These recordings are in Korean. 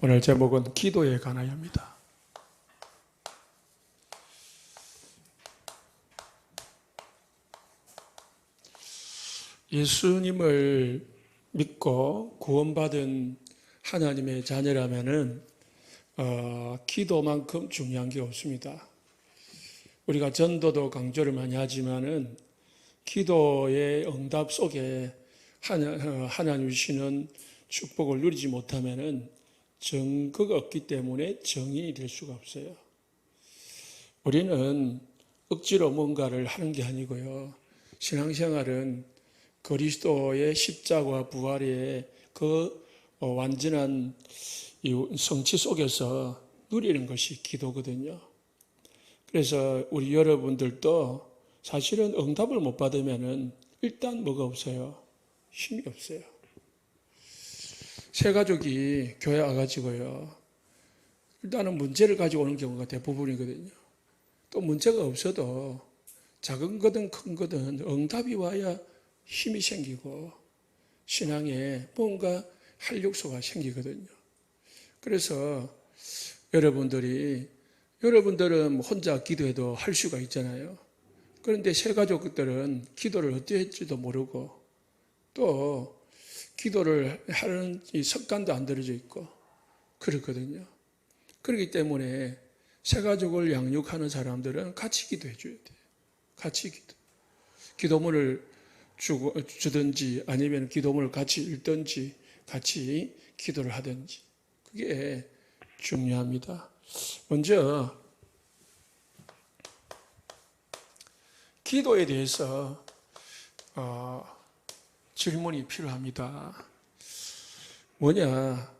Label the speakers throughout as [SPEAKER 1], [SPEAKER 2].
[SPEAKER 1] 오늘 제목은 기도에 관하여입니다. 예수님을 믿고 구원받은 하나님의 자녀라면은 기도만큼 중요한 게 없습니다. 우리가 전도도 강조를 많이 하지만은 기도의 응답 속에 하나님 주시는 축복을 누리지 못하면은 증거가 없기 때문에 정인이 될 수가 없어요. 우리는 억지로 뭔가를 하는 게 아니고요. 신앙생활은 그리스도의 십자가와 부활의 그 완전한 성취 속에서 누리는 것이 기도거든요. 그래서 우리 여러분들도 사실은 응답을 못 받으면은 일단 뭐가 없어요? 힘이 없어요. 새 가족이 교회 와가지고요. 일단은 문제를 가지고 오는 경우가 대부분이거든요. 또 문제가 없어도 작은 거든 큰 거든 응답이 와야 힘이 생기고 신앙에 뭔가 활력소가 생기거든요. 그래서 여러분들은 혼자 기도해도 할 수가 있잖아요. 그런데 새 가족들은 기도를 어떻게 할지도 모르고 또 기도를 하는 이 습관도 안 들어져 있고 그렇거든요. 그렇기 때문에 새 가족을 양육하는 사람들은 같이 기도해 줘야 돼요. 같이 기도문을 주든지 아니면 기도문을 같이 읽든지 같이 기도를 하든지 그게 중요합니다. 먼저 기도에 대해서 질문이 필요합니다. 뭐냐?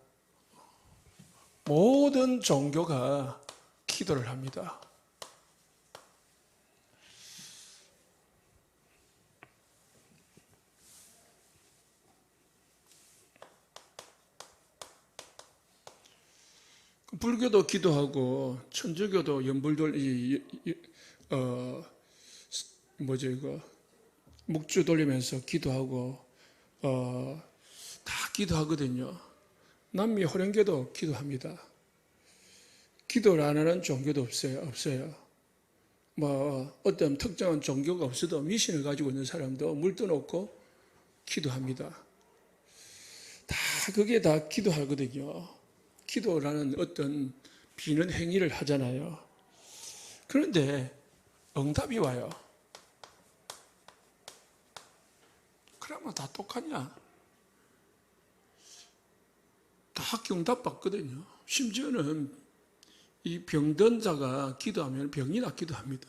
[SPEAKER 1] 모든 종교가 기도를 합니다. 불교도 기도하고 천주교도 묵주 돌리면서 기도하고 다 기도하거든요. 남미 호랭교도 기도합니다. 기도를 안 하는 종교도 없어요. 어떤 특정한 종교가 없어도 미신을 가지고 있는 사람도 물 떠놓고 기도합니다. 그게 다 기도하거든요. 기도라는 어떤 비는 행위를 하잖아요. 그런데 응답이 와요. 그러면 다 똑같냐? 다 응답 받거든요. 심지어는 이 병든 자가 기도하면 병이 낫기도 합니다.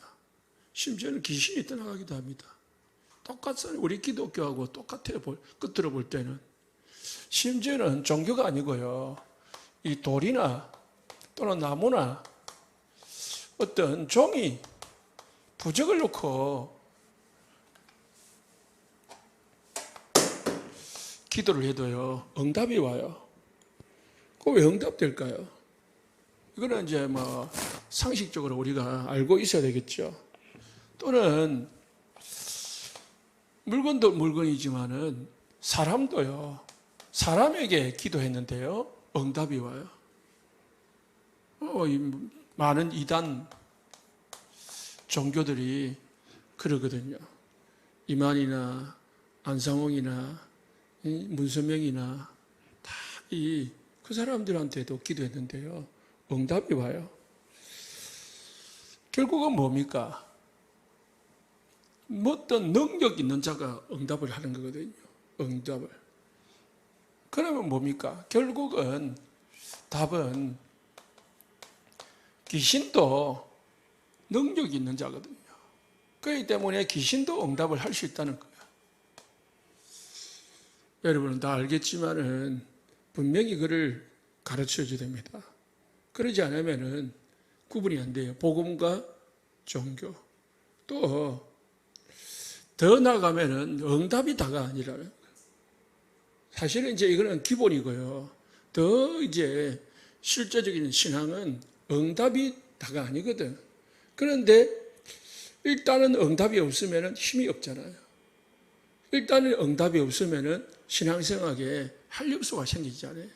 [SPEAKER 1] 심지어는 귀신이 떠나가기도 합니다. 똑같아요. 우리 기독교하고 똑같아요. 끝으로 볼 때는. 심지어는 종교가 아니고요. 이 돌이나 또는 나무나 어떤 종이 부적을 놓고 기도를 해도요, 응답이 와요. 그거 왜 응답될까요? 이거는 이제 상식적으로 우리가 알고 있어야 되겠죠. 또는 물건도 물건이지만은 사람도요, 사람에게 기도했는데요, 응답이 와요. 많은 이단 종교들이 그러거든요. 이만희나 안상홍이나 문선명이나 다 그 사람들한테도 기도했는데요. 응답이 와요. 결국은 뭡니까? 어떤 능력 있는 자가 응답을 하는 거거든요. 응답을. 그러면 뭡니까? 결국은 답은 귀신도 능력이 있는 자거든요. 그렇기 때문에 귀신도 응답을 할 수 있다는 거예요. 여러분은 다 알겠지만은 분명히 그를 가르쳐 줘야 됩니다. 그러지 않으면은 구분이 안 돼요. 복음과 종교. 또 더 나아가면은 응답이 다가 아니라는 거예요. 사실은 이제 이거는 기본이고요. 더 이제 실제적인 신앙은 응답이 다가 아니거든. 그런데 일단은 응답이 없으면 힘이 없잖아요. 일단은 응답이 없으면 신앙생활에 활력소가 생기지 않아요.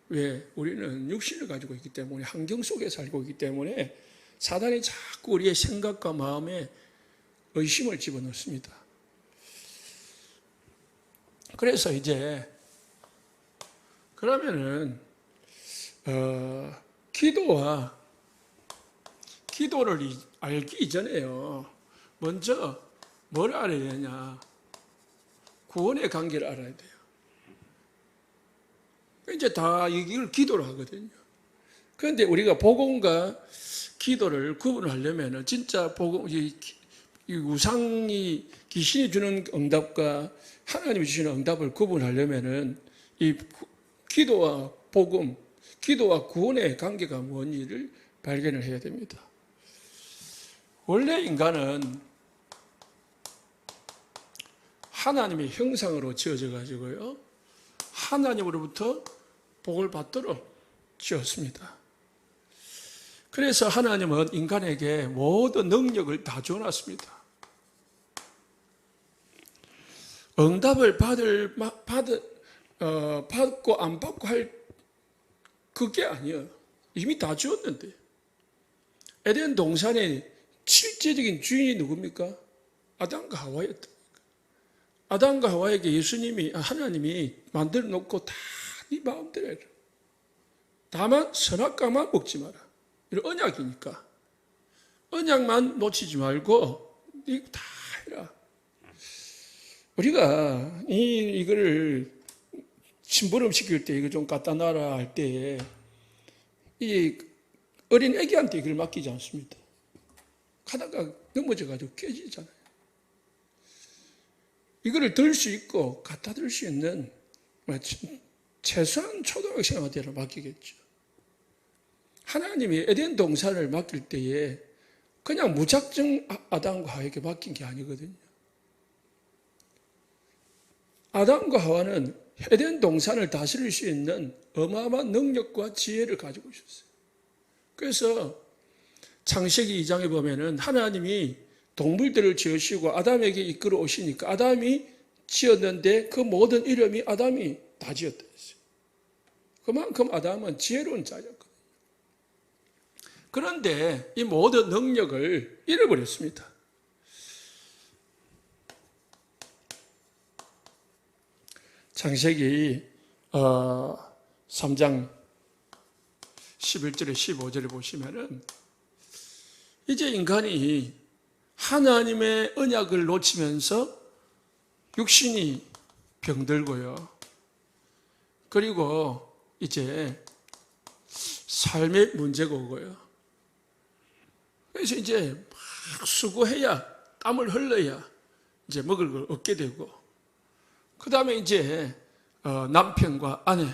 [SPEAKER 1] 왜? 우리는 육신을 가지고 있기 때문에, 환경 속에 살고 있기 때문에 사단이 자꾸 우리의 생각과 마음에 의심을 집어넣습니다. 그래서 이제 그러면은 기도를 알기 이전에요, 먼저 뭘 알아야 되냐? 구원의 관계를 알아야 돼요. 이제 다 이걸 기도로 하거든요. 그런데 우리가 복음과 기도를 구분하려면 진짜 복음, 이 우상이, 귀신이 주는 응답과 하나님이 주시는 응답을 구분하려면은 이 기도와 복음, 기도와 구원의 관계가 뭔지를 발견을 해야 됩니다. 원래 인간은 하나님의 형상으로 지어져 가지고요, 하나님으로부터 복을 받도록 지었습니다. 그래서 하나님은 인간에게 모든 능력을 다 주어놨습니다. 응답을 받고 안 받고 할 그게 아니에요. 이미 다 주었는데. 에덴 동산의 실제적인 주인이 누굽니까? 아담과 하와였다. 아담과 하와에게 하나님이 만들어 놓고 다 네 마음대로 해라. 다만 선악과만 먹지 마라. 이런 언약이니까. 언약만 놓치지 말고 네 다 해라. 우리가 이거를 심부름 시킬 때 이거 좀 갖다 놔라 할 때에 이 어린 애기한테 이걸 맡기지 않습니다. 가다가 넘어져가지고 깨지잖아요. 이거를 들 수 있고 갖다 들 수 있는 최소한 초등학생한테는 맡기겠죠. 하나님이 에덴 동산을 맡길 때에 그냥 무작정 아담과 하와에게 맡긴 게 아니거든요. 아담과 하와는 에덴 동산을 다스릴 수 있는 어마어마한 능력과 지혜를 가지고 있었어요. 그래서 창세기 2장에 보면은 하나님이 동물들을 지으시고 아담에게 이끌어 오시니까 아담이 지었는데 그 모든 이름이 아담이 다 지었다 했어요. 그만큼 아담은 지혜로운 자였거든요. 그런데 이 모든 능력을 잃어버렸습니다. 창세기 3장 11절에 15절에 보시면은 이제 인간이 하나님의 언약을 놓치면서 육신이 병들고요. 그리고 이제 삶의 문제가 오고요. 그래서 이제 막 수고해야, 땀을 흘러야 이제 먹을 걸 얻게 되고, 그 다음에 이제 남편과 아내,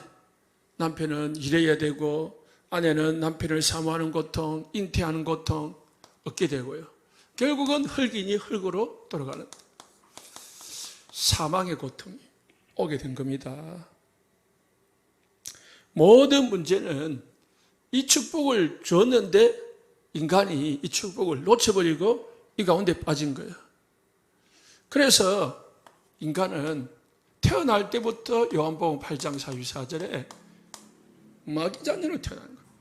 [SPEAKER 1] 남편은 일해야 되고 아내는 남편을 사모하는 고통, 잉태하는 고통 얻게 되고요. 결국은 흙이니 흙으로 돌아가는 사망의 고통이 오게 된 겁니다. 모든 문제는 이 축복을 줬는데 인간이 이 축복을 놓쳐버리고 이 가운데 빠진 거예요. 그래서 인간은 태어날 때부터 요한복음 8장 44절에 마귀 자녀로 태어나는 겁니다.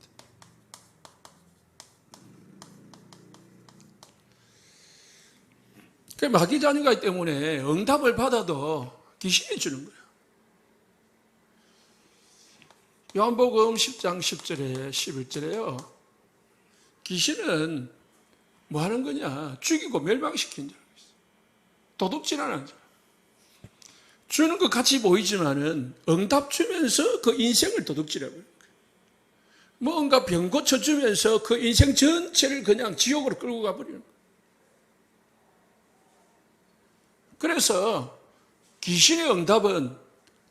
[SPEAKER 1] 그 마귀 자녀가 있기 때문에 응답을 받아도 귀신이 주는 거예요. 요한복음 10장 10절에 11절에요. 귀신은 뭐 하는 거냐? 죽이고 멸망시키는 줄 알고 있어요. 도둑질하는 줄. 주는 것 같이 보이지만은 응답 주면서 그 인생을 도둑질하고 있는 거예요. 뭔가 병 고쳐주면서 그 인생 전체를 그냥 지옥으로 끌고 가버리는 거예요. 그래서 귀신의 응답은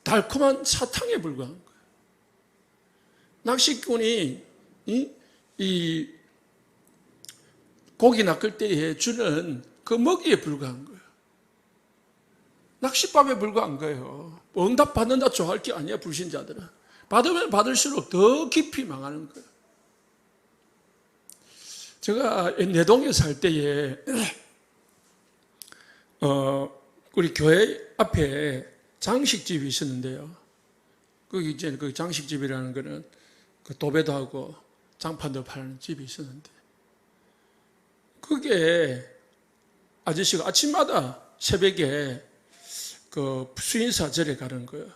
[SPEAKER 1] 달콤한 사탕에 불과한 거예요. 낚시꾼이 이 고기 낚을 때에 주는 그 먹이에 불과한 거예요. 낚싯밥에 불과한 거예요. 응답 받는다 좋아할 게 아니야, 불신자들은. 받으면 받을수록 더 깊이 망하는 거예요. 제가 내동에 살 때에 우리 교회 앞에 장식집이 있었는데요. 거기 이제 그 장식집이라는 거는 그 도배도 하고 장판도 파는 집이 있었는데, 그게 아저씨가 아침마다 새벽에 그 수인사절에 가는 거예요.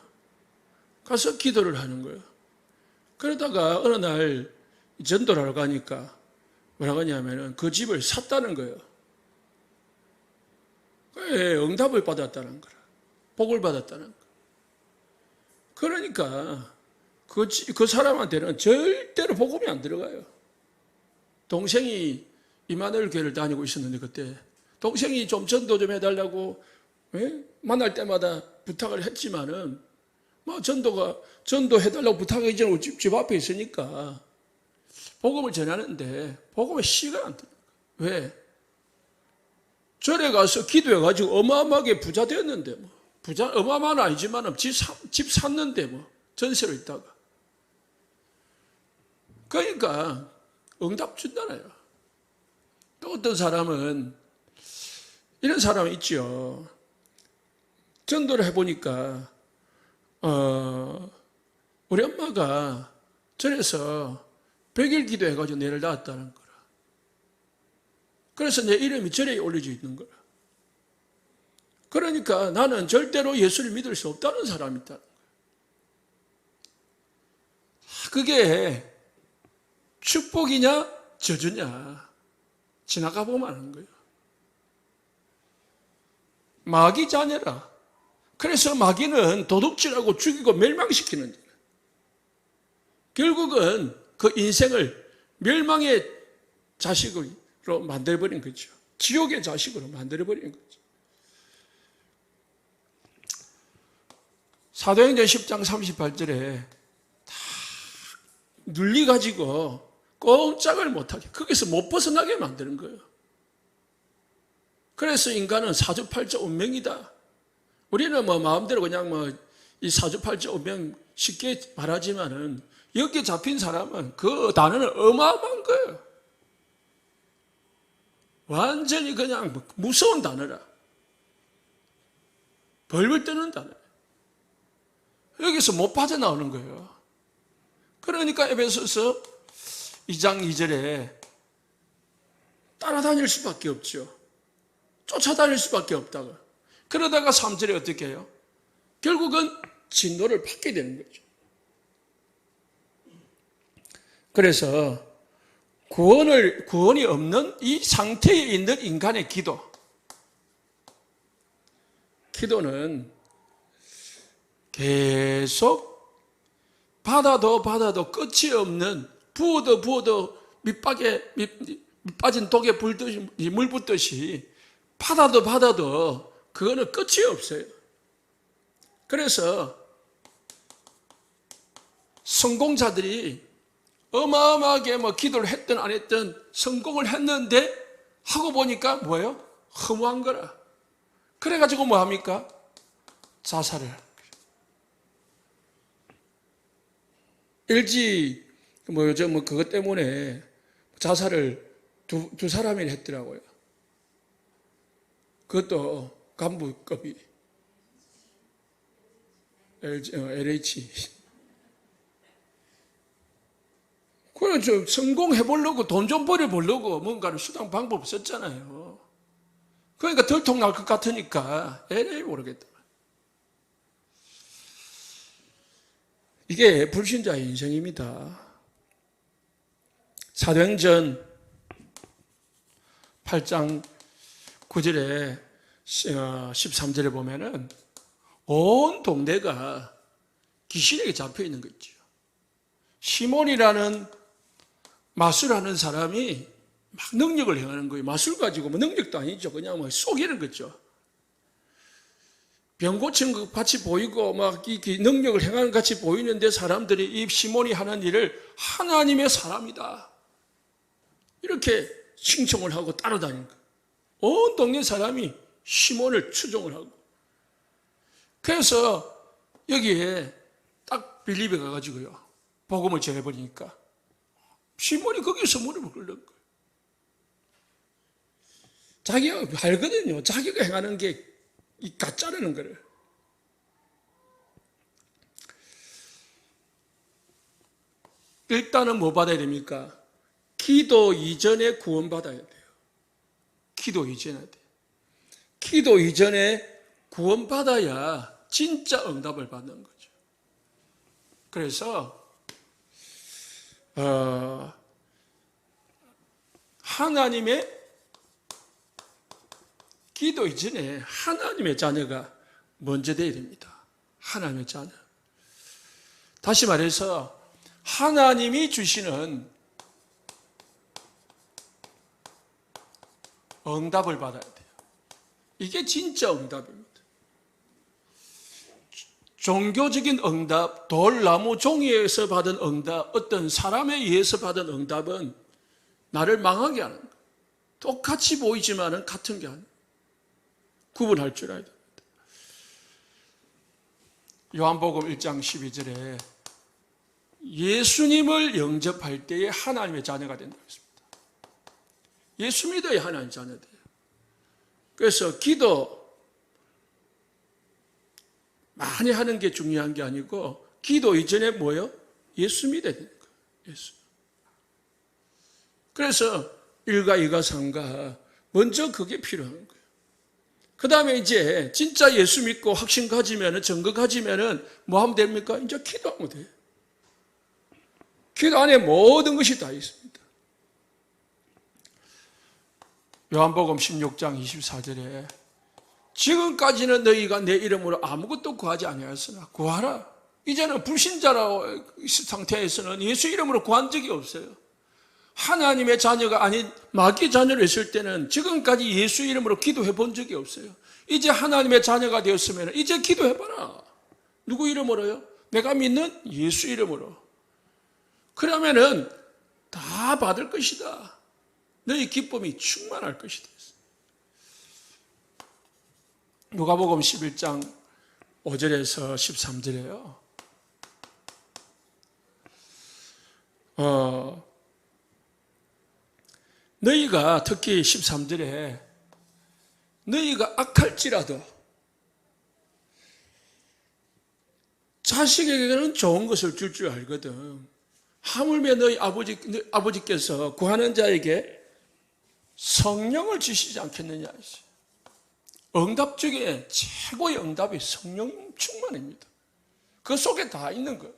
[SPEAKER 1] 가서 기도를 하는 거예요. 그러다가 어느 날 전도를 하러 가니까 뭐라고 하냐면은 그 집을 샀다는 거예요. 응답을 받았다는 거라. 복을 받았다는 거. 그러니까 그 사람한테는 절대로 복음이 안 들어가요. 동생이 이마누엘 교회를 다니고 있었는데, 그때 동생이 좀 전도 좀 해달라고 만날 때마다 부탁을 했지만은 뭐 전도해달라고 부탁하기 전에 집 앞에 있으니까 복음을 전하는데 복음의 씨가 안 들어요. 왜? 절에 가서 기도해가지고 어마어마하게 부자 되었는데, 뭐 부자 어마어마는 아니지만 집 샀는데 뭐 전세로 있다가, 그러니까 응답 준다나요. 또 어떤 사람은 이런 사람이 있죠. 전도를 해보니까 우리 엄마가 절에서 100일 기도해가지고 내를 낳았다는 거라. 그래서 내 이름이 절에 올려져 있는 거라. 그러니까 나는 절대로 예수를 믿을 수 없다는 사람이 있다는 거야. 그게 축복이냐 저주냐 지나가 보면 아는 거예요. 마귀 자녀라. 그래서 마귀는 도둑질하고 죽이고 멸망시키는 거예요. 결국은 그 인생을 멸망의 자식으로 만들어버린 거죠. 지옥의 자식으로 만들어버린 거죠. 사도행전 10장 38절에 다 눌리가지고 꼼짝을 못하게, 거기서 못 벗어나게 만드는 거예요. 그래서 인간은 사주팔자 운명이다. 우리는 뭐 마음대로 그냥 뭐 이 사주팔자 운명 쉽게 말하지만은 여기에 잡힌 사람은 그 단어는 어마어마한 거예요. 완전히 그냥 무서운 단어라. 벌벌 떠는 단어. 여기서 못 빠져나오는 거예요. 그러니까 에베소서 2장 2절에 따라다닐 수밖에 없죠. 쫓아다닐 수밖에 없다고. 그러다가 3절에 어떻게 해요? 결국은 진노를 받게 되는 거죠. 그래서 구원이 없는 이 상태에 있는 인간의 기도는 계속 받아도 끝이 없는, 부어도 밑 빠진 독에 물 붓듯이 받아도 그거는 끝이 없어요. 그래서 성공자들이 어마어마하게 뭐 기도를 했든 안 했든 성공을 했는데 하고 보니까 뭐예요? 허무한 거라. 그래가지고 뭐 합니까? 자살을. LG 그것 때문에 자살을 두 사람이 했더라고요. 그것도 간부급이 LH. 그래, 성공해보려고 돈 좀 벌어보려고 뭔가를 수단 방법 썼잖아요. 그러니까 들통날 것 같으니까 에이 모르겠다. 이게 불신자의 인생입니다. 사도행전 8장 9절에 13절에 보면은 온 동네가 귀신에게 잡혀 있는 거 있죠. 시몬이라는 마술하는 사람이 막 능력을 행하는 거예요. 마술 가지고 뭐 능력도 아니죠. 그냥 뭐 속이는 거죠. 병 고치는 것 같이 보이고 막 이 능력을 행하는 것 같이 보이는데 사람들이 이 시몬이 하는 일을 하나님의 사람이다 이렇게 칭송을 하고 따라다니는 거예요. 온 동네 사람이 시몬을 추종을 하고. 그래서 여기에 딱 빌립에 가가지고요, 복음을 전해버리니까 시몬이 거기서 무릎을 꿇는 거예요. 자기가 알거든요. 자기가 행하는 게 이 가짜라는 거를. 일단은 뭐 받아야 됩니까? 기도 이전에 구원받아야 돼요. 기도 이전에 돼요. 기도 이전에 구원받아야 진짜 응답을 받는 거죠. 그래서 하나님의 기도 이전에 하나님의 자녀가 먼저 되어야 됩니다. 하나님의 자녀. 다시 말해서 하나님이 주시는 응답을 받아야 돼요. 이게 진짜 응답입니다. 종교적인 응답, 돌나무 종이에서 받은 응답, 어떤 사람에 의해서 받은 응답은 나를 망하게 하는 거예요. 똑같이 보이지만은 같은 게 아니에요. 구분할 줄 알아야 됩니다. 요한복음 1장 12절에 예수님을 영접할 때에 하나님의 자녀가 된다고 했습니다. 예수 믿어야 하나님의 자녀 돼요. 그래서 기도 많이 하는 게 중요한 게 아니고 기도 이전에 뭐예요? 예수 믿어야 되는 거예요. 예수. 그래서 1가 2가 3가 먼저 그게 필요한 거예요. 그 다음에 이제 진짜 예수 믿고 확신 가지면은 증거 가지면은 뭐 하면 됩니까? 이제 기도하면 돼요. 기도 안에 모든 것이 다 있습니다. 요한복음 16장 24절에 지금까지는 너희가 내 이름으로 아무것도 구하지 아니하였으나 구하라. 이제는 불신자라 상태에서는 예수 이름으로 구한 적이 없어요. 하나님의 자녀가 아닌 마귀의 자녀로 있을 때는 지금까지 예수 이름으로 기도해 본 적이 없어요. 이제 하나님의 자녀가 되었으면 이제 기도해봐라. 누구 이름으로요? 내가 믿는 예수 이름으로. 그러면은 다 받을 것이다. 너희 기쁨이 충만할 것이다. 누가복음 11장 5절에서 13절에요. 너희가 특히 13절에 너희가 악할지라도 자식에게는 좋은 것을 줄 줄 알거든. 하물며 너희 아버지께서 구하는 자에게 성령을 주시지 않겠느냐. 응답 중에 최고의 응답이 성령 충만입니다. 그 속에 다 있는 거예요.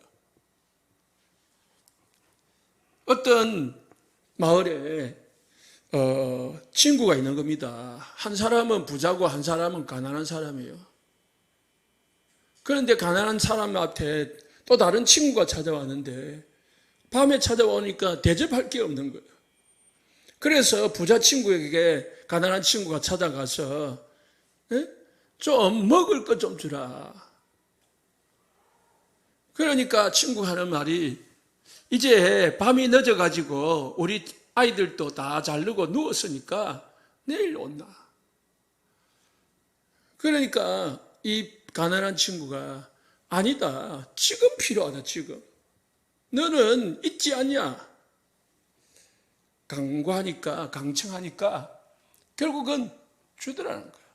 [SPEAKER 1] 어떤 마을에 친구가 있는 겁니다. 한 사람은 부자고 한 사람은 가난한 사람이에요. 그런데 가난한 사람한테 또 다른 친구가 찾아왔는데 밤에 찾아오니까 대접할 게 없는 거예요. 그래서 부자 친구에게 가난한 친구가 찾아가서 좀 먹을 것 좀 주라. 그러니까 친구가 하는 말이 이제 밤이 늦어가지고 우리 아이들도 다 자르고 누웠으니까 내일 온나. 그러니까 이 가난한 친구가 아니다. 지금 필요하다. 지금. 너는 있지 않냐? 강구하니까 강청하니까 결국은 주더라는 거야.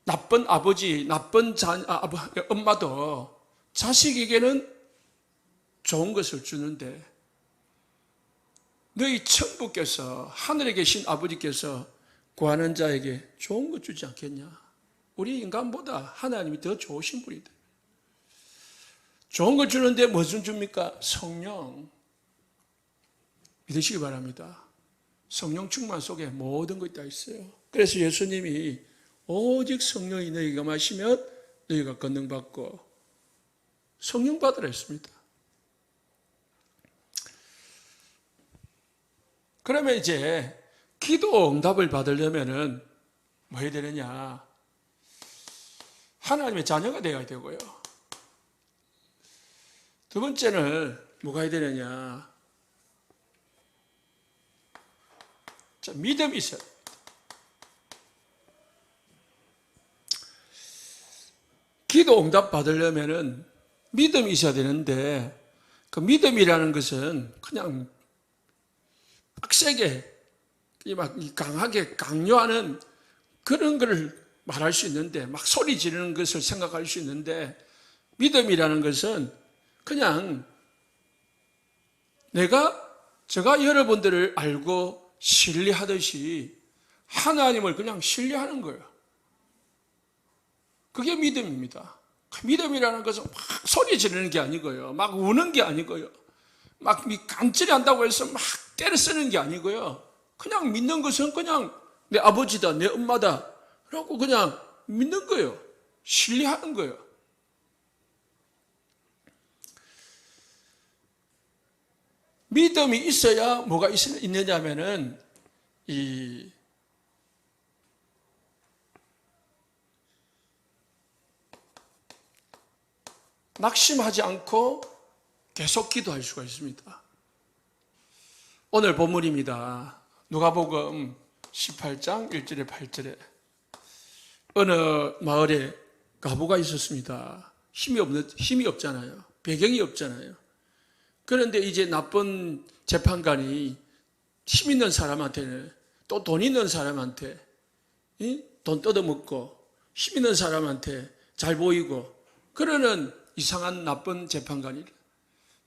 [SPEAKER 1] 나쁜 아버지, 나쁜 엄마도 자식에게는 좋은 것을 주는데 너희 천부께서 하늘에 계신 아버지께서 구하는 자에게 좋은 것 주지 않겠냐? 우리 인간보다 하나님이 더 좋으신 분이다. 좋은 걸 주는데 무슨 줍니까? 성령. 믿으시기 바랍니다. 성령 충만 속에 모든 것이 다 있어요. 그래서 예수님이 오직 성령이 너희가 마시면 너희가 권능받고 성령 받으라 했습니다. 그러면 이제 기도 응답을 받으려면은 뭐 해야 되느냐? 하나님의 자녀가 되어야 되고요. 두 번째는 뭐가 해야 되느냐? 자, 믿음이 있어요. 기도 응답 받으려면은 믿음이 있어야 되는데 그 믿음이라는 것은 그냥 빡세게 막 강하게 강요하는 그런 걸 말할 수 있는데 막 소리 지르는 것을 생각할 수 있는데 믿음이라는 것은 그냥 제가 여러분들을 알고 신뢰하듯이 하나님을 그냥 신뢰하는 거예요. 그게 믿음입니다. 믿음이라는 것은 막 소리 지르는 게 아니고요. 막 우는 게 아니고요. 막 간절히 한다고 해서 막 때려 쓰는 게 아니고요. 그냥 믿는 것은 그냥 내 아버지다, 내 엄마다 라고 그냥 믿는 거예요. 신뢰하는 거예요. 믿음이 있어야 뭐가 있느냐 하면은 낙심하지 않고 계속 기도할 수가 있습니다. 오늘 본문입니다. 누가복음 18장 1절에 8절에 어느 마을에 과부가 있었습니다. 힘이 없잖아요. 배경이 없잖아요. 그런데 이제 나쁜 재판관이 힘 있는 사람한테는 또 돈 있는 사람한테 돈 뜯어먹고 힘 있는 사람한테 잘 보이고 그러는 이상한 나쁜 재판관이래.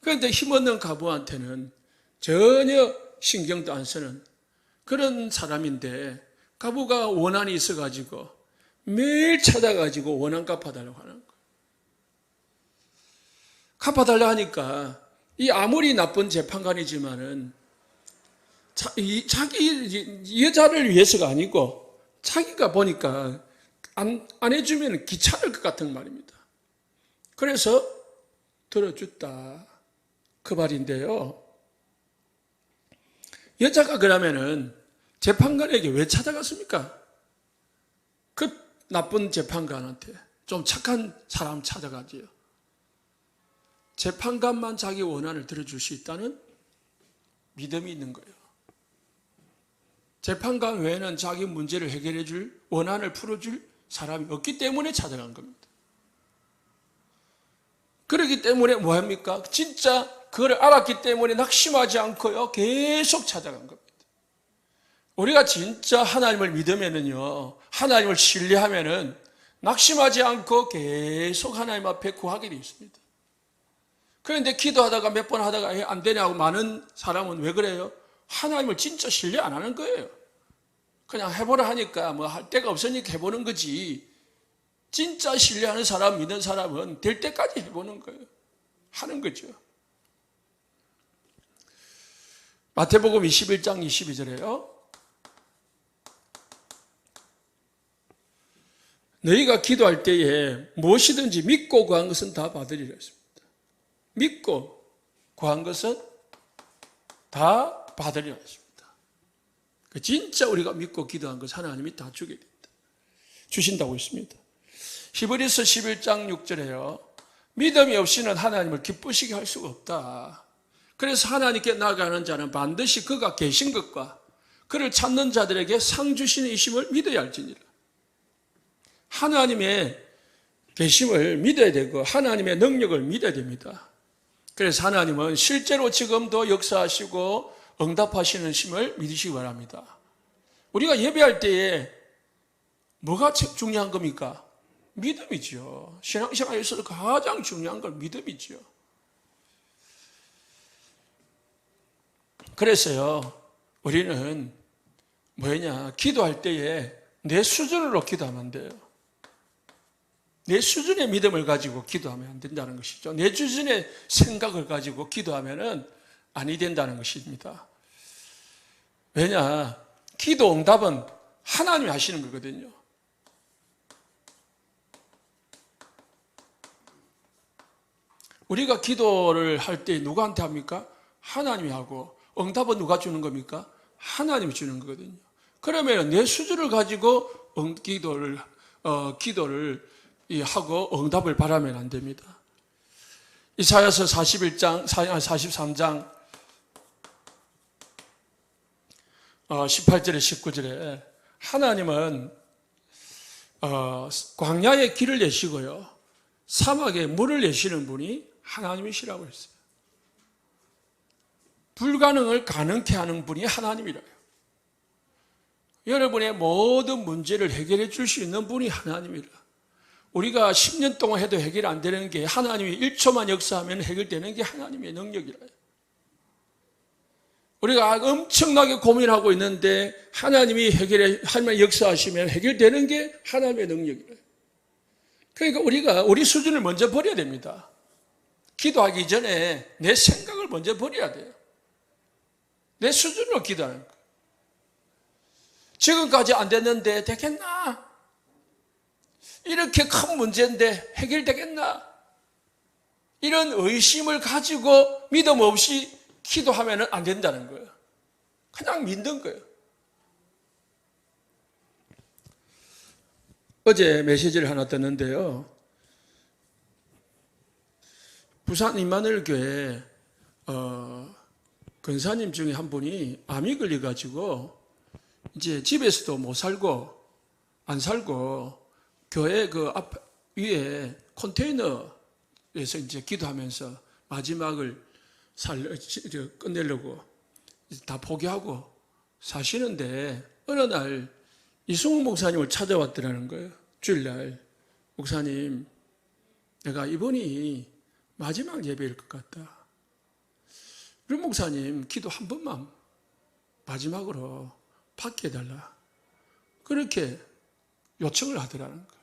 [SPEAKER 1] 그런데 힘없는 과부한테는 전혀 신경도 안 쓰는 그런 사람인데 과부가 원한이 있어가지고 매일 찾아가지고 원한 갚아달라고 하는 거예요. 갚아달라고 하니까 이 아무리 나쁜 재판관이지만은 자기 여자를 위해서가 아니고 자기가 보니까 안 해주면 귀찮을 것 같은 말입니다. 그래서 들어줬다 그 말인데요. 여자가 그러면은 재판관에게 왜 찾아갔습니까? 그 나쁜 재판관한테 좀 착한 사람 찾아가지요. 재판관만 자기 원한을 들어줄 수 있다는 믿음이 있는 거예요. 재판관 외에는 자기 문제를 해결해 줄, 원한을 풀어줄 사람이 없기 때문에 찾아간 겁니다. 그렇기 때문에 뭐 합니까? 진짜 그걸 알았기 때문에 낙심하지 않고요. 계속 찾아간 겁니다. 우리가 진짜 하나님을 믿으면은요, 하나님을 신뢰하면은 낙심하지 않고 계속 하나님 앞에 구하게 되어 있습니다. 그런데 기도하다가 몇 번 하다가 안 되냐고 많은 사람은 왜 그래요? 하나님을 진짜 신뢰 안 하는 거예요. 그냥 해보라 하니까 뭐 할 데가 없으니까 해보는 거지. 진짜 신뢰하는 사람, 믿는 사람은 될 때까지 해보는 거예요. 하는 거죠. 마태복음 21장 22절에요. 너희가 기도할 때에 무엇이든지 믿고 구한 것은 다 받으리라 했습니다. 믿고 구한 것은 다 받으리라 했습니다. 진짜 우리가 믿고 기도한 것 하나님이 다 주게 됩니다. 주신다고 했습니다. 히브리서 11장 6절에요. 믿음이 없이는 하나님을 기쁘시게 할 수가 없다. 그래서 하나님께 나아가는 자는 반드시 그가 계신 것과 그를 찾는 자들에게 상 주시는 이심을 믿어야 할지니라. 하나님의 계심을 믿어야 되고 하나님의 능력을 믿어야 됩니다. 그래서 하나님은 실제로 지금도 역사하시고 응답하시는 심을 믿으시기 바랍니다. 우리가 예배할 때에 뭐가 중요한 겁니까? 믿음이죠. 신앙생활에서 가장 중요한 건 믿음이죠. 그래서요, 우리는 기도할 때에 내 수준으로 기도하면 안 돼요. 내 수준의 믿음을 가지고 기도하면 안 된다는 것이죠. 내 수준의 생각을 가지고 기도하면은 아니 된다는 것입니다. 왜냐? 기도 응답은 하나님이 하시는 거거든요. 우리가 기도를 할 때 누구한테 합니까? 하나님이 하고 응답은 누가 주는 겁니까? 하나님이 주는 거거든요. 그러면 내 수준을 가지고 기도를 하고 응답을 바라면 안 됩니다. 이사야서 43장 18절에 19절에 하나님은 광야에 길을 내시고요, 사막에 물을 내시는 분이 하나님이시라고 했어요. 불가능을 가능케 하는 분이 하나님이라요. 여러분의 모든 문제를 해결해 줄 수 있는 분이 하나님이라. 우리가 10년 동안 해도 해결 안 되는 게 하나님이 1초만 역사하면 해결되는 게 하나님의 능력이라. 우리가 엄청나게 고민하고 있는데 하나님이 하나님의 역사하시면 해결되는 게 하나님의 능력이라. 그러니까 우리가 우리 수준을 먼저 버려야 됩니다. 기도하기 전에 내 생각을 먼저 버려야 돼요. 내 수준으로 기도하는 거예요. 지금까지 안 됐는데 되겠나? 이렇게 큰 문제인데 해결되겠나? 이런 의심을 가지고 믿음 없이 기도하면 안 된다는 거예요. 그냥 믿는 거예요. 어제 메시지를 하나 듣는데요. 부산 임마누엘교회 근사님 중에 한 분이 암이 걸려가지고 이제 집에서도 못 살고 안 살고 교회 그 앞 위에 컨테이너에서 이제 기도하면서 마지막을 끝내려고 다 포기하고 사시는데 어느 날 이승우 목사님을 찾아왔더라는 거예요. 주일날 목사님, 내가 이번이 마지막 예배일 것 같다. 우리 목사님 기도 한 번만 마지막으로 받게 해달라. 그렇게 요청을 하더라는 거예요.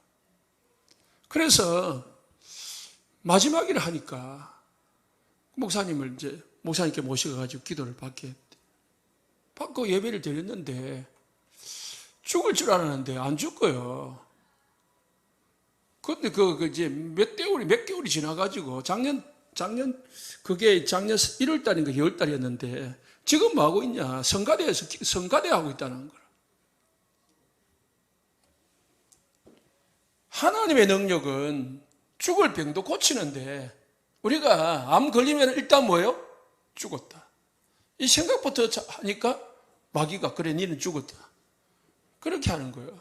[SPEAKER 1] 그래서 마지막이라 하니까 목사님을 이제 목사님께 모셔가지고 기도를 받게 했대. 받고 예배를 드렸는데 죽을 줄 알았는데 안 죽고요. 근데 이제 몇 개월이 지나가지고 작년 그게 작년 1월 달인가 2월 달이었는데 지금 뭐 하고 있냐? 성가대 하고 있다는 거라. 하나님의 능력은 죽을 병도 고치는데 우리가 암 걸리면 일단 뭐예요? 죽었다. 이 생각부터 하니까 마귀가 그래 니는 죽었다. 그렇게 하는 거예요.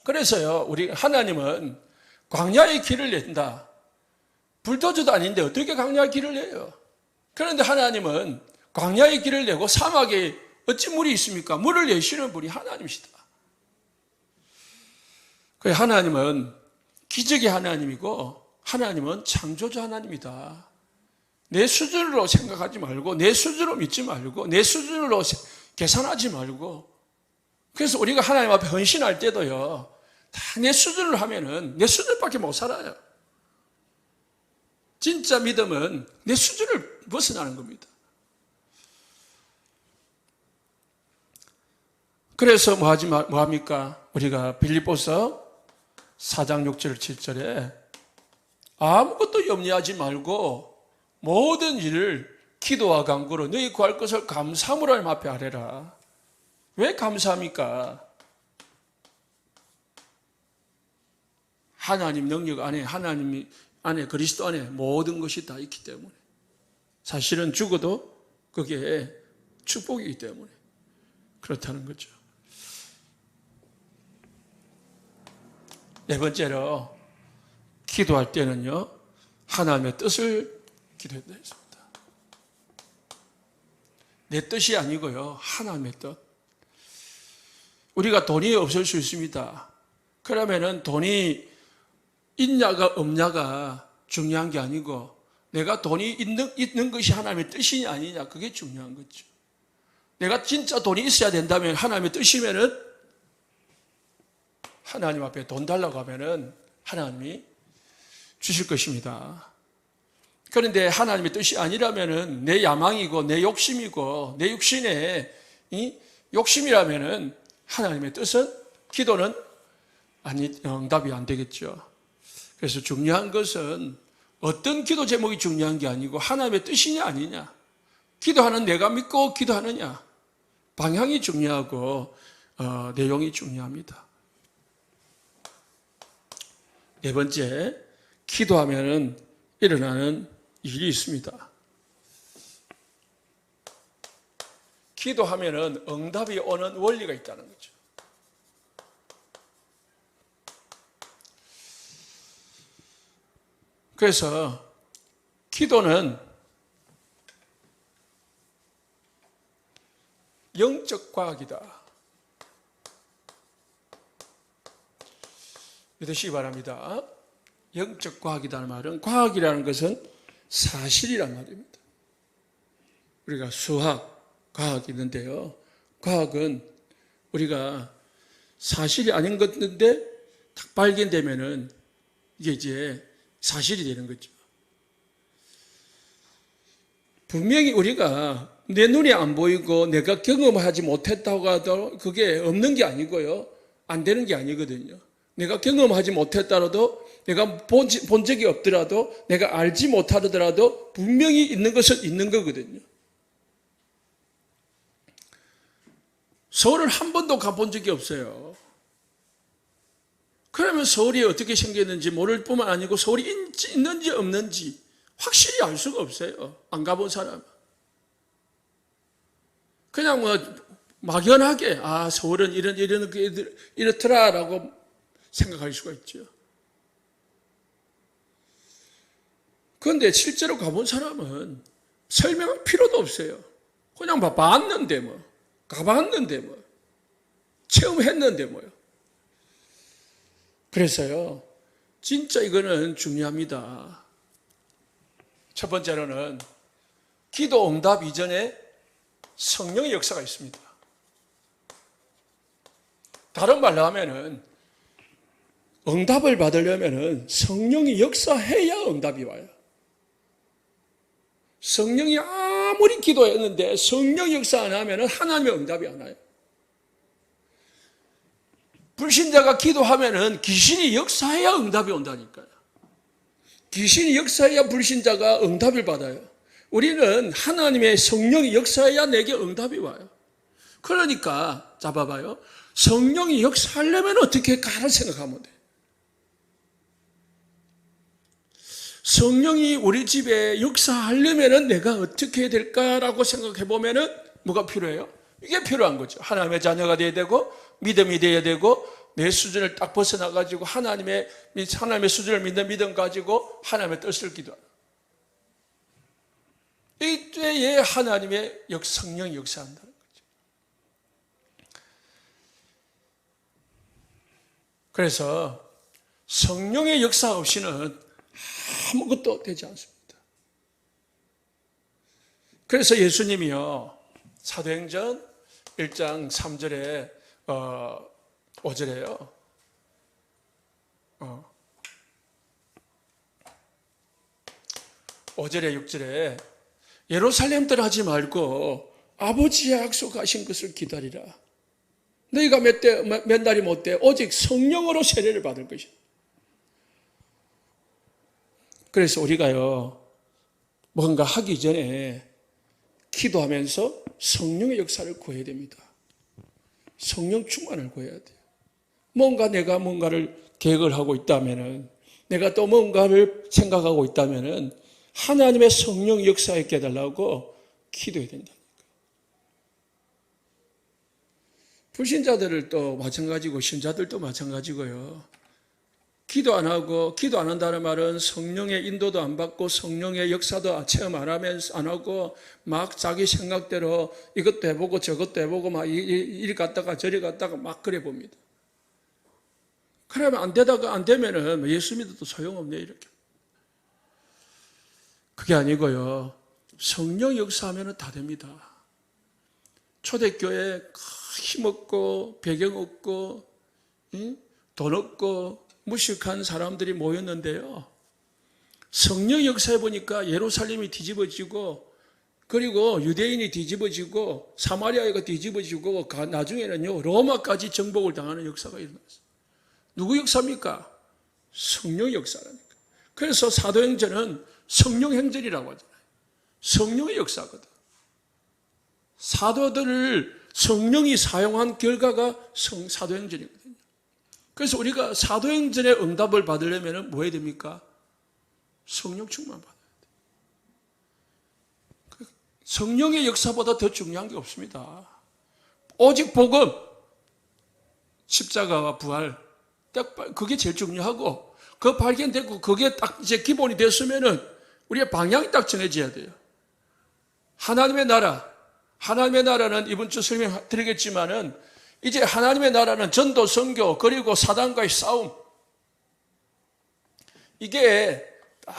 [SPEAKER 1] 그래서요, 우리 하나님은 광야의 길을 낸다. 불도저도 아닌데 어떻게 광야의 길을 내요? 그런데 하나님은 광야의 길을 내고 사막에 어찌 물이 있습니까? 물을 내시는 분이 하나님이시다. 그 하나님은 기적의 하나님이고 하나님은 창조주 하나님이다. 내 수준으로 생각하지 말고 내 수준으로 믿지 말고 내 수준으로 계산하지 말고 그래서 우리가 하나님 앞에 헌신할 때도요. 다 내 수준으로 하면은 내 수준밖에 못 살아요. 진짜 믿음은 내 수준을 벗어나는 겁니다. 그래서 뭐 합니까? 우리가 빌립보서 4장 6절 7절에 아무것도 염려하지 말고 모든 일을 기도와 간구로 너희 구할 것을 감사함으로 하나님 앞에 아뢰라. 왜 감사합니까? 하나님 능력 안에 하나님 안에 그리스도 안에 모든 것이 다 있기 때문에 사실은 죽어도 그게 축복이기 때문에 그렇다는 거죠. 네 번째로 기도할 때는요 하나님의 뜻을 기도했다 했습니다. 내 뜻이 아니고요 하나님의 뜻. 우리가 돈이 없을 수 있습니다. 그러면은 돈이 있냐가 없냐가 중요한 게 아니고 내가 돈이 있는 것이 하나님의 뜻이냐 아니냐 그게 중요한 거죠. 내가 진짜 돈이 있어야 된다면 하나님의 뜻이면은 하나님 앞에 돈 달라고 하면은 하나님이 주실 것입니다. 그런데 하나님의 뜻이 아니라면은 내 야망이고 내 욕심이고 내 육신의 욕심이라면은 하나님의 뜻은 기도는 응답이 안 되겠죠. 그래서 중요한 것은 어떤 기도 제목이 중요한 게 아니고 하나님의 뜻이냐 아니냐. 기도하는 내가 믿고 기도하느냐. 방향이 중요하고 내용이 중요합니다. 네 번째, 기도하면은 일어나는 일이 있습니다. 기도하면은 응답이 오는 원리가 있다는 거죠. 그래서 기도는 영적 과학이다. 믿으시기 바랍니다. 영적 과학이라는 말은, 과학이라는 것은 사실이란 말입니다. 우리가 수학, 과학이 있는데요. 과학은 우리가 사실이 아닌 것인데 딱 발견되면은 이게 이제 사실이 되는 거죠. 분명히 우리가 내 눈에 안 보이고 내가 경험하지 못했다고 하더라도 그게 없는 게 아니고요. 안 되는 게 아니거든요. 내가 경험하지 못했더라도, 내가 본 적이 없더라도, 내가 알지 못하더라도 분명히 있는 것은 있는 거거든요. 서울을 한 번도 가본 적이 없어요. 그러면 서울이 어떻게 생겼는지 모를 뿐만 아니고 서울이 있는지 없는지 확실히 알 수가 없어요. 안 가본 사람. 그냥 막연하게 서울은 이렇더라라고 생각할 수가 있죠. 그런데 실제로 가본 사람은 설명할 필요도 없어요. 그냥 봤는데 가봤는데 체험했는데 뭐요. 그래서요, 진짜 이거는 중요합니다. 첫 번째로는 기도 응답 이전에 성령의 역사가 있습니다. 다른 말로 하면은 응답을 받으려면은 성령이 역사해야 응답이 와요. 성령이 아무리 기도했는데 성령 역사 안 하면은 하나님의 응답이 안 와요. 불신자가 기도하면은 귀신이 역사해야 응답이 온다니까요. 귀신이 역사해야 불신자가 응답을 받아요. 우리는 하나님의 성령이 역사해야 내게 응답이 와요. 그러니까 잡아봐요. 성령이 역사하려면 어떻게 가를 생각하면 돼. 성령이 우리 집에 역사하려면 내가 어떻게 해야 될까라고 생각해 보면은 뭐가 필요해요? 이게 필요한 거죠. 하나님의 자녀가 되어야 되고 믿음이 되어야 되고 내 수준을 딱 벗어나가지고 하나님의 수준을 믿는 믿음 가지고 하나님의 뜻을 기도하는. 이때에 하나님의 성령이 역사한다는 거죠. 그래서 성령의 역사 없이는 아무것도 되지 않습니다. 그래서 예수님이요, 사도행전 1장 3절에 5절에요. 5절에 6절에 예루살렘 떠나지 말고 아버지의 약속하신 것을 기다리라. 너희가 몇 날이 못 돼. 오직 성령으로 세례를 받을 것이다. 그래서 우리가요, 뭔가 하기 전에 기도하면서 성령의 역사를 구해야 됩니다. 성령 충만을 구해야 돼요. 내가 뭔가를 계획을 하고 있다면은, 내가 또 뭔가를 생각하고 있다면은 하나님의 성령 역사에 깨달라고 기도해야 된다니까. 불신자들을 또 마찬가지고 신자들도 마찬가지고요. 기도 안 한다는 말은 성령의 인도도 안 받고 성령의 역사도 체험 안 하고 막 자기 생각대로 이것도 해보고 저것도 해보고 막 이리 갔다가 저리 갔다가 막 그래 봅니다. 그러면 안 되면은 예수 믿어도 소용없네, 이렇게. 그게 아니고요. 성령 역사하면은 다 됩니다. 초대교회 힘없고 배경 없고 돈 없고 무식한 사람들이 모였는데요. 성령 역사해 보니까 예루살렘이 뒤집어지고, 그리고 유대인이 뒤집어지고, 사마리아가 뒤집어지고, 나중에는요, 로마까지 정복을 당하는 역사가 일어났어요. 누구 역사입니까? 성령 역사라니까. 그래서 사도행전은 성령 행전이라고 하잖아요. 성령의 역사거든. 사도들을 성령이 사용한 결과가 사도행전이거든요. 그래서 우리가 사도행전의 응답을 받으려면 뭐 해야 됩니까? 성령 충만 받아야 돼요. 성령의 역사보다 더 중요한 게 없습니다. 오직 복음, 십자가와 부활, 그게 제일 중요하고, 그 발견되고 그게 딱 이제 기본이 됐으면은 우리의 방향이 딱 정해져야 돼요. 하나님의 나라는 이번 주 설명드리겠지만은 이제 하나님의 나라는 전도, 선교, 그리고 사단과의 싸움, 이게 딱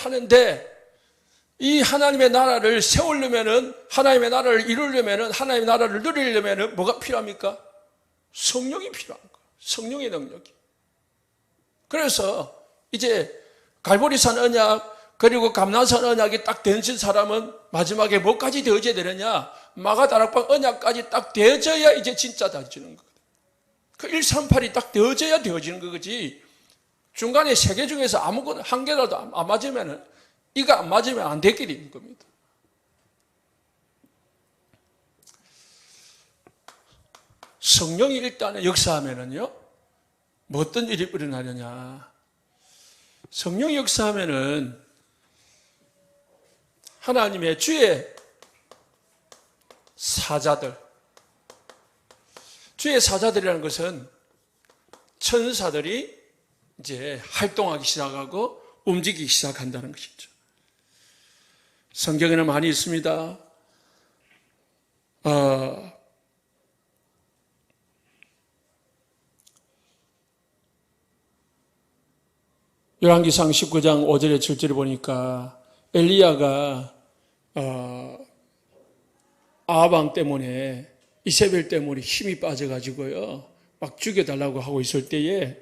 [SPEAKER 1] 하는데 이 하나님의 나라를 세우려면은, 하나님의 나라를 이루려면은, 하나님의 나라를 누리려면은 뭐가 필요합니까? 성령이 필요한 거예요. 성령의 능력이. 그래서 이제 갈보리산 언약 그리고 감난산 언약이 딱 되어진 사람은 마지막에 뭐까지 되어져야 되느냐? 마가다락방 언약까지 딱 되어져야 이제 진짜 되어지는 거거든요. 그 138이 딱 되어져야 되어지는 거지. 중간에 세 개 중에서 아무거나 한 개라도 안 맞으면은, 이거 안 맞으면 안 되게 되는 겁니다. 성령이 일단은 역사하면은요, 뭐 어떤 일이 일어나느냐. 성령이 역사하면은 하나님의 주의 사자들이라는 것은 천사들이 이제 활동하기 시작하고 움직이기 시작한다는 것이죠. 성경에는 많이 있습니다. 열왕기상 19장 5절에 7절에 보니까 엘리야가 아합 때문에, 이세벨 때문에 힘이 빠져가지고요, 막 죽여달라고 하고 있을 때에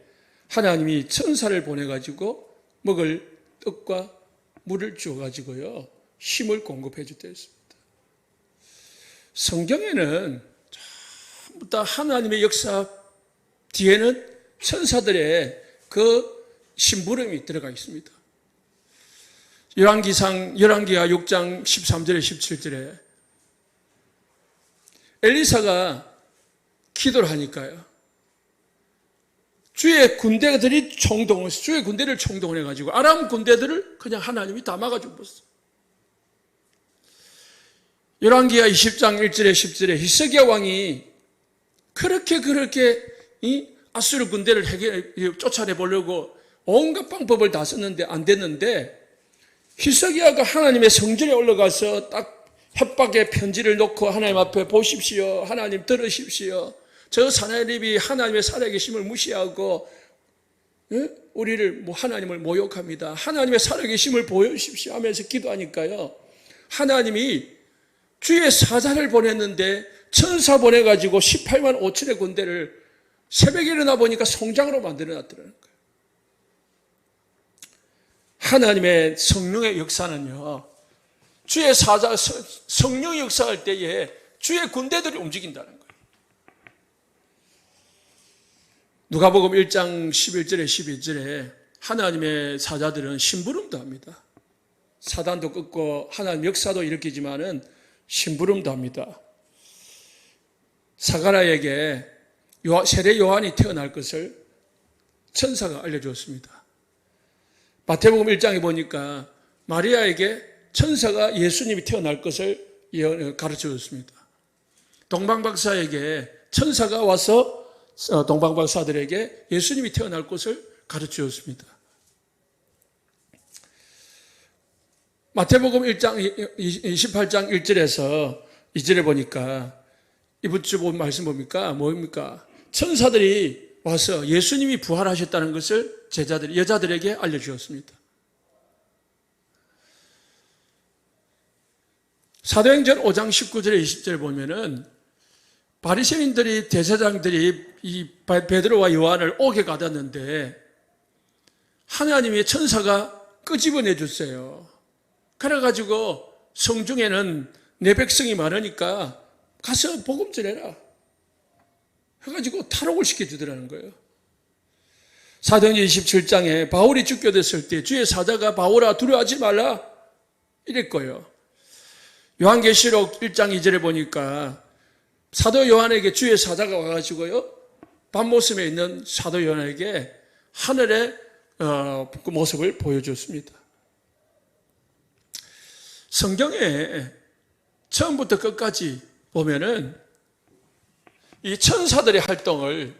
[SPEAKER 1] 하나님이 천사를 보내가지고 먹을 떡과 물을 주어가지고요, 힘을 공급해 줬다 했습니다. 성경에는 전부 다 하나님의 역사 뒤에는 천사들의 그 심부름이 들어가 있습니다. 열왕기가 6장 13절에 17절에 엘리사가 기도를 하니까요, 주의 군대를 총동원해가지고 아람 군대들을 그냥 하나님이 다 막아준 것이었어요. 열왕기하 20장 1절에 10절에 히스기야 왕이 그렇게 이 아수르 군대를 쫓아내 보려고 온갖 방법을 다 썼는데 안 됐는데, 히스기야가 하나님의 성전에 올라가서 딱 협박의 편지를 놓고 하나님 앞에 보십시오, 하나님 들으십시오, 저 사나립이 하나님의 살아계심을 무시하고 우리를 하나님을 모욕합니다, 하나님의 살아계심을 보여주십시오 하면서 기도하니까요, 하나님이 주의 사자를 보냈는데 천사 보내가지고 18만 5천의 군대를 새벽에 일어나 보니까 송장으로 만들어놨더라는 거예요. 하나님의 성령의 역사는요, 주의 사자, 성령이 역사할 때에 주의 군대들이 움직인다는 거예요. 누가복음 1장 11절에 12절에 하나님의 사자들은 심부름도 합니다. 사단도 끊고 하나님 역사도 일으키지만은 심부름도 합니다. 사가랴에게 세례 요한이 태어날 것을 천사가 알려주었습니다. 마태복음 1장에 보니까 마리아에게 천사가 예수님이 태어날 것을 가르쳐줬습니다. 동방박사에게 천사가 와서 동방박사들에게 예수님이 태어날 것을 가르쳐줬습니다. 마태복음 1장 28장 1절에서 2절에 보니까 이번 주 본 말씀 뭡니까? 천사들이 와서 예수님이 부활하셨다는 것을 여자들에게 알려주었습니다. 사도행전 5장 19절에 20절에 보면은 바리새인들이, 대제사장들이 이 베드로와 요한을 옥에 가뒀는데 하나님의 천사가 끄집어내 줬어요. 그래가지고 성중에는 내 백성이 많으니까 가서 복음 전해라 해가지고 탈옥을 시켜주더라는 거예요. 사도행전 27장에 바울이 쫓겨졌을 때 주의 사자가 바울아 두려워하지 말라 이랬고요. 요한계시록 1장 2절에 보니까 사도 요한에게 주의 사자가 와가지고요, 밤모습에 있는 사도 요한에게 하늘의 그 모습을 보여줬습니다. 성경에 처음부터 끝까지 보면은 이 천사들의 활동을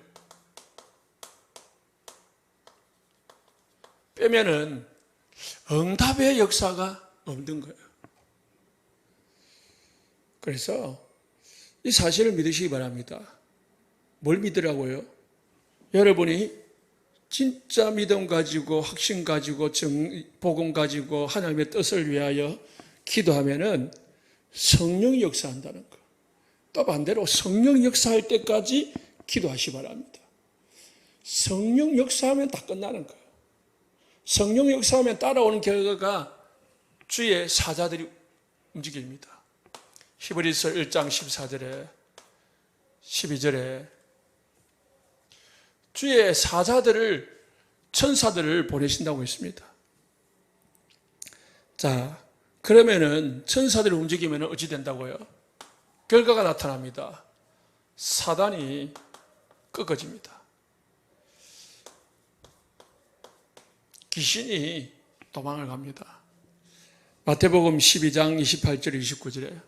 [SPEAKER 1] 빼면은 응답의 역사가 없는 거예요. 그래서 이 사실을 믿으시기 바랍니다. 뭘 믿으라고요? 여러분이 진짜 믿음 가지고 확신 가지고 복음 가지고 하나님의 뜻을 위하여 기도하면은 성령이 역사한다는 거. 또 반대로 성령 역사할 때까지 기도하시 바랍니다. 성령 역사하면 다 끝나는 거예요. 성령 역사하면 따라오는 결과가 주의 사자들이 움직입니다. 히브리서 1장 14절에 12절에 주의 사자들을 천사들을 보내신다고 했습니다. 자, 그러면은 천사들이 움직이면 어찌 된다고요? 결과가 나타납니다. 사단이 꺾어집니다. 귀신이 도망을 갑니다. 마태복음 12장 28절 29절에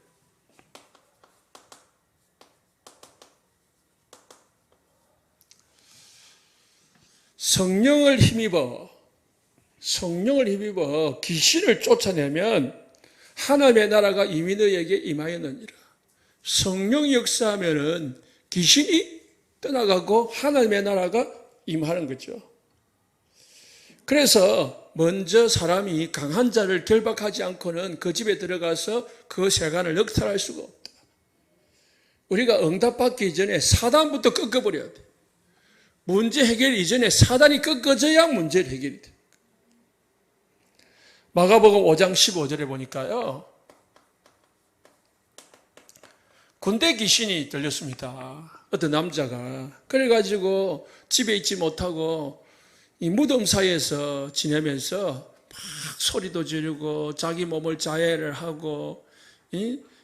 [SPEAKER 1] 성령을 힘입어 귀신을 쫓아내면 하나님의 나라가 이미 너에게 임하였느니라. 성령이 역사하면은 귀신이 떠나가고 하나님의 나라가 임하는 거죠. 그래서 먼저 사람이 강한 자를 결박하지 않고는 그 집에 들어가서 그 세간을 역탈할 수가 없다. 우리가 응답받기 이전에 사단부터 꺾어버려야 돼. 문제 해결 이전에 사단이 꺾어져야 문제를 해결이 돼. 마가복음 5장 15절에 보니까요. 군대 귀신이 들렸습니다. 어떤 남자가. 그래가지고 집에 있지 못하고 이 무덤 사이에서 지내면서 막 소리도 지르고 자기 몸을 자해를 하고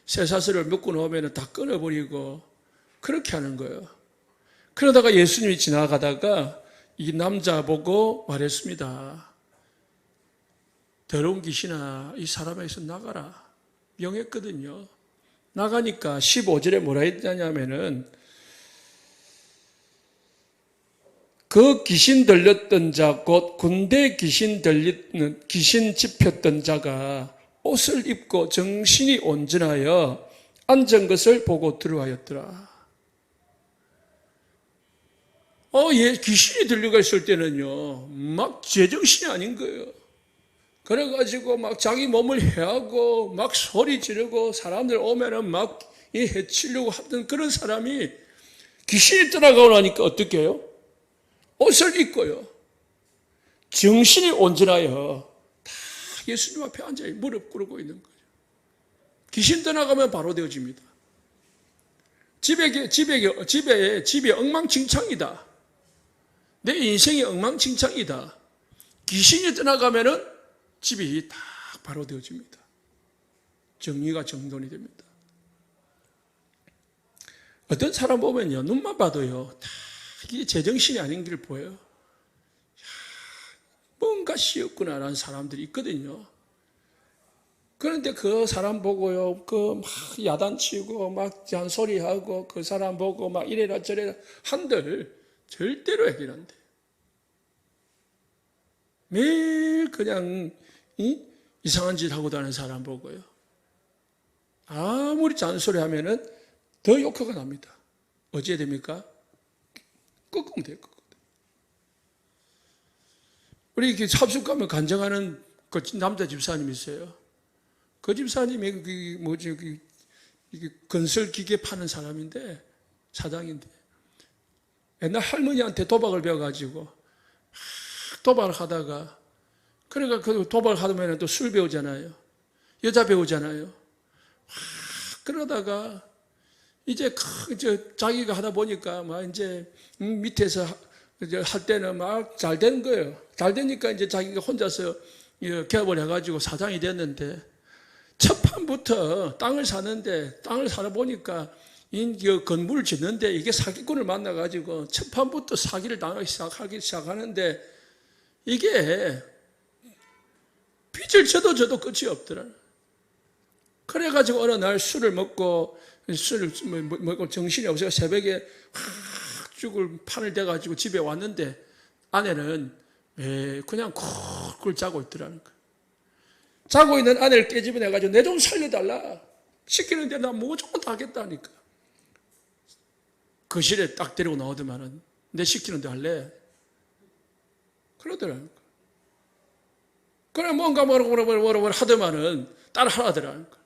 [SPEAKER 1] 쇠사슬을 묶고 놓으면 다 끊어버리고 그렇게 하는 거예요. 그러다가 예수님이 지나가다가 이 남자 보고 말했습니다. 더러운 귀신아 이 사람에게서 나가라. 명했거든요. 나가니까 15절에 뭐라 했냐면은 그 귀신 들렸던 자 곧 군대 귀신 집혔던 자가 옷을 입고 정신이 온전하여 앉은 것을 보고 들어하였더라. 귀신이 들려가 있을 때는요, 막 제정신이 아닌 거예요. 그래가지고 막 자기 몸을 해하고 막 소리 지르고 사람들 오면은 막 해치려고 하던 그런 사람이 귀신이 떠나가고 나니까 어떻게 해요? 옷을 입고요. 정신이 온전하여 다 예수님 앞에 앉아 무릎 꿇고 있는 거죠. 귀신 떠나가면 바로 되어집니다. 집에 엉망진창이다. 내 인생이 엉망진창이다. 귀신이 떠나가면은 집이 다 바로 되어집니다. 정의가 정돈이 됩니다. 어떤 사람 보면요, 눈만 봐도요, 다 이게 제정신이 아닌 길 보여요. 뭔가 씨였구나라는 사람들이 있거든요. 그런데 그 사람 보고요, 그 막 야단치고 막 잔소리하고 그 사람 보고 막 이래라 저래라 한들 절대로 해결 안 돼. 매일 그냥 이상한 짓 하고 다니는 사람 보고요. 아무리 잔소리 하면은 더 욕화가 납니다. 어찌해야 됩니까? 꺾으면 돼요. 우리 이렇게 합숙 가면 간증하는 그 남자 집사님이 있어요. 그 집사님이 이게 건설 기계 파는 사람인데, 사장인데, 옛날 할머니한테 도박을 배워가지고, 도박을 하다가, 그러니까 그 도박을 하면 또 술 배우잖아요. 여자 배우잖아요. 그러다가, 이제 자기가 하다 보니까 막 이제 밑에서 할 때는 막 잘 된 거예요. 잘 되니까 이제 자기가 혼자서 개업을 해가지고 사장이 됐는데 첫 판부터 땅을 사다 보니까 이 건물을 짓는데 이게 사기꾼을 만나가지고 첫 판부터 사기를 당하기 시작하는데 이게 빚을 져도 끝이 없더라. 그래가지고 어느 날 술을 먹고 정신이 없어서 새벽에 죽을 판을 대가지고 집에 왔는데 아내는 그냥 쿨쿨 자고 있더라는 거예요. 자고 있는 아내를 깨집어내가지고 내 좀 살려달라 시키는데 나 무조건 다 하겠다니까. 거실에 딱 데리고 나오더만은 내 시키는데 할래? 그러더라는 거예요. 그래 뭔가 뭐라 하더만은 따라 하더라는 거예요.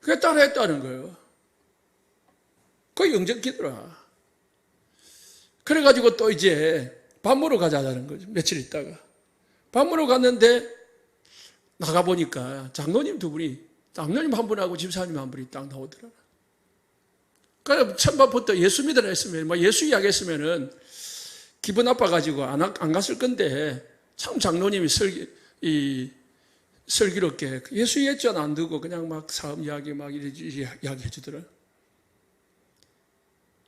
[SPEAKER 1] 그게 따라 했다는 거예요. 그게 영적기더라. 그래가지고 또 이제 밥 먹으러 가자는 거죠. 며칠 있다가. 밥 먹으러 갔는데 나가보니까 장로님 두 분이, 장로님 한 분하고 집사님 한 분이 딱 나오더라. 그래서 첫밥부터 예수 믿으라 했으면, 뭐 예수 이야기 했으면은 기분 나빠가지고 안 갔을 건데, 참 장로님이 슬기롭게 예수 예전 안 두고 그냥 막 사업 이야기 막 이야기 해주더라.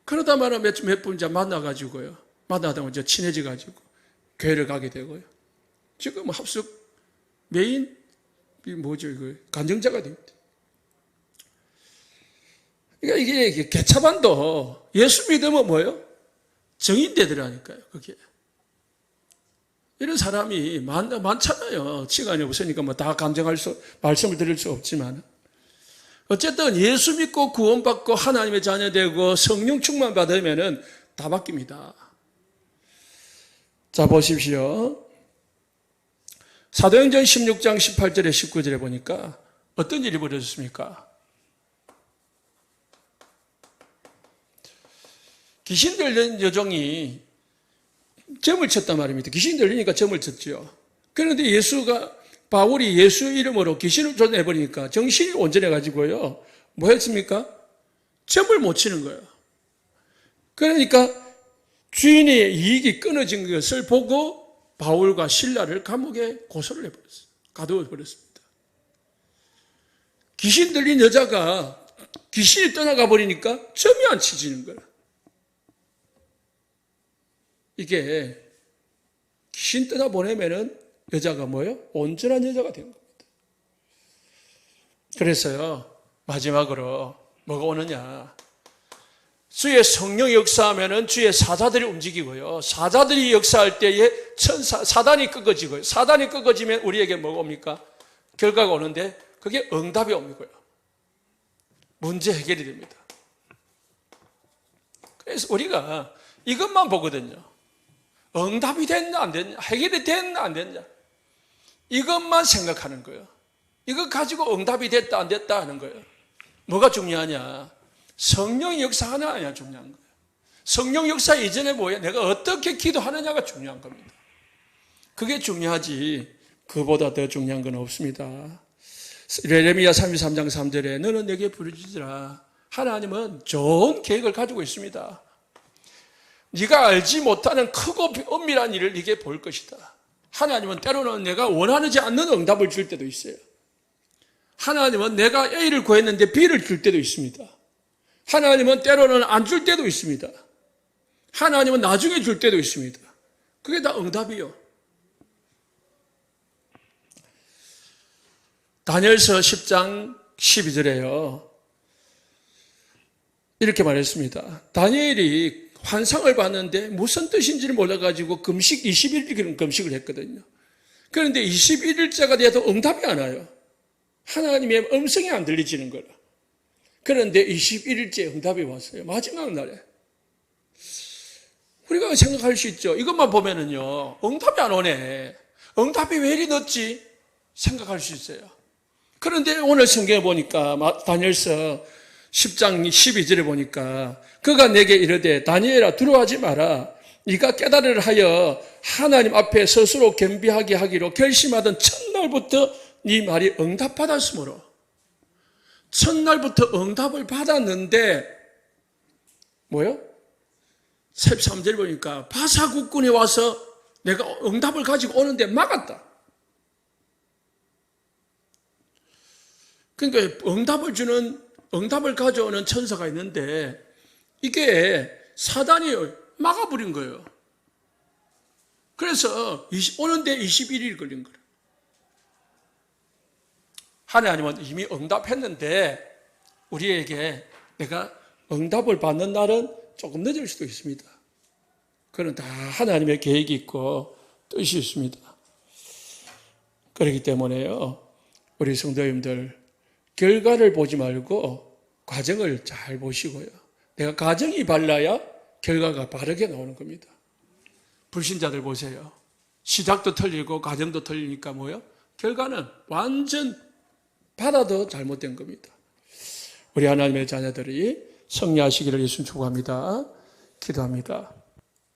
[SPEAKER 1] 그러다 말아 몇 분 이제 만나가지고요. 만나다 보면 친해져가지고 교회를 가게 되고요. 지금 합숙 메인 뭐죠 이거 간증자가 됩니다. 그러니까 이게 개차반도 예수 믿으면 뭐예요? 정인되더라니까요. 그게 이런 사람이 많잖아요. 시간이 없으니까 뭐 다 감정할 말씀을 드릴 수 없지만 어쨌든 예수 믿고 구원받고 하나님의 자녀 되고 성령 충만 받으면은 다 바뀝니다. 자 보십시오. 사도행전 16장 18절에 19절에 보니까 어떤 일이 벌어졌습니까? 귀신 들린 여종이 점을 쳤단 말입니다. 귀신 들리니까 점을 쳤죠. 그런데 바울이 예수 이름으로 귀신을 쫓아내버리니까 정신이 온전해가지고요. 뭐 했습니까? 점을 못 치는 거예요. 그러니까 주인의 이익이 끊어진 것을 보고 바울과 실라를 감옥에 고소를 해버렸어요. 가두어버렸습니다. 귀신 들린 여자가 귀신이 떠나가 버리니까 점이 안 치지는 거예요. 이게 귀신 떠나보내면은 여자가 뭐예요? 온전한 여자가 된 겁니다. 그래서요, 마지막으로 뭐가 오느냐. 주의 성령이 역사하면은 주의 사자들이 움직이고요. 사자들이 역사할 때에 사단이 꺾어지고요. 사단이 꺾어지면 우리에게 뭐가 옵니까? 결과가 오는데 그게 응답이 옵니고요. 문제 해결이 됩니다. 그래서 우리가 이것만 보거든요. 응답이 됐나 안 됐냐, 해결이 됐나 안 됐냐, 이것만 생각하는 거예요. 이거 가지고 응답이 됐다 안 됐다 하는 거예요. 뭐가 중요하냐? 성령이 역사하느냐 아니냐 중요한 거예요. 성령 역사 이전에 뭐예요? 내가 어떻게 기도하느냐가 중요한 겁니다. 그게 중요하지 그보다 더 중요한 건 없습니다. 예레미야 33장 3절에 너는 내게 부르짖으라. 하나님은 좋은 계획을 가지고 있습니다. 네가 알지 못하는 크고 엄밀한 일을 네게 볼 것이다. 하나님은 때로는 내가 원하지 않는 응답을 줄 때도 있어요. 하나님은 내가 A를 구했는데 B를 줄 때도 있습니다. 하나님은 때로는 안 줄 때도 있습니다. 하나님은 나중에 줄 때도 있습니다. 그게 다 응답이요. 다니엘서 10장 12절에요. 이렇게 말했습니다. 다니엘이 환상을 봤는데 무슨 뜻인지를 몰라가지고 금식 21일 금식을 했거든요. 그런데 21일째가 돼도 응답이 안 와요. 하나님의 음성이 안 들리지는 거라. 그런데 21일째 응답이 왔어요. 마지막 날에. 우리가 생각할 수 있죠. 이것만 보면은요, 응답이 안 오네. 응답이 왜 이리 늦지? 생각할 수 있어요. 그런데 오늘 성경에 보니까 다니엘서 10장 12절에 보니까 그가 내게 이르되 다니엘아 두려워하지 마라. 네가 깨달으려 하여 하나님 앞에 스스로 겸비하게 하기로 결심하던 첫날부터 네 말이 응답받았으므로. 첫날부터 응답을 받았는데 뭐요? 13절 보니까 바사국군이 와서 내가 응답을 가지고 오는데 막았다. 그러니까 응답을 가져오는 천사가 있는데 이게 사단이 막아버린 거예요. 그래서 오는데 21일 걸린 거예요. 하나님은 이미 응답했는데 우리에게 내가 응답을 받는 날은 조금 늦을 수도 있습니다. 그건 다 하나님의 계획이 있고 뜻이 있습니다. 그렇기 때문에요, 우리 성도님들 결과를 보지 말고 과정을 잘 보시고요. 내가 과정이 발라야 결과가 바르게 나오는 겁니다. 불신자들 보세요. 시작도 틀리고 과정도 틀리니까 뭐요? 결과는 완전 받아도 잘못된 겁니다. 우리 하나님의 자녀들이 승리하시기를 예수님 축복합니다. 기도합니다.